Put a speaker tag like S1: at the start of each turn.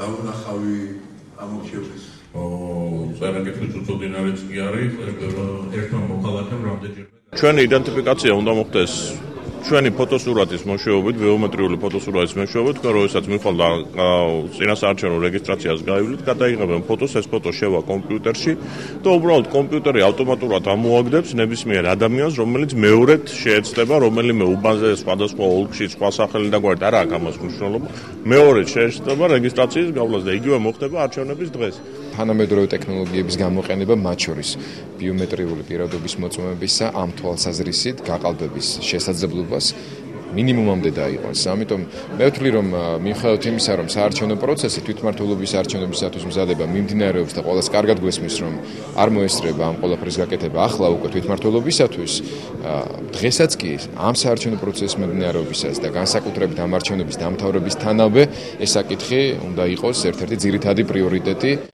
S1: დაუნახავი ამორჩევლის
S2: წარაკითხვის უწოდინარიც კი არის ერთმა მოქალაქემ რამდენჯერმე
S3: ჩვენი იდენტიფიკაცია უნდა მოხდეს ჩვენი ფოტოსურათის მოშოობით, ბიომეტრიული ფოტოსურათის მოშოობით, როდესაც მიხვალ წინასაარჩევნო რეგისტრაციას გაივლით, გადაიღებენ ფოტოს, ეს ფოტო შევა კომპიუტერში და უბრალოდ კომპიუტერი ავტომატურად ამოაგდებს ნებისმიერ ადამიანს, რომელიც მეორედ შეეცდება, რომელიმე უბანზე სხვადასხვა ოლქში სხვა სახელი და გვერდით არ აქვს ამას მნიშვნელობა, მეორედ შეეცდება რეგისტრაციის გავლას და იგივე მოხდება არჩევნების დღეს.
S4: თანამედროვე ტექნოლოგიების გამოყენება მათ შორის ბიომეტრიული პირადობის მოწმობისა ამ თვალსაზრისით გაყალბების შესაძლებლობას მინიმუმამდე დაიყვანს. ამიტომ მე ვთვლი, რომ მიუხედავად იმისა, რომ საარჩევნო პროცესი თვითმმართველობის არჩევნებისათვის მზადება მიმდინარეობს და ყველას კარგად გვესმის, რომ არ მოესწრება ამ ყველაფრის გაკეთება ახლა უკვე თვითმმართველობისათვის, დღესაც კი ამ საარჩევნო პროცესის მიმდინარეობისას და განსაკუთრებით ამ არჩევნების დამთავრებისთანავე ეს საკითხი უნდა იყოს ერთ-ერთი ძირითადი პრიორიტეტი.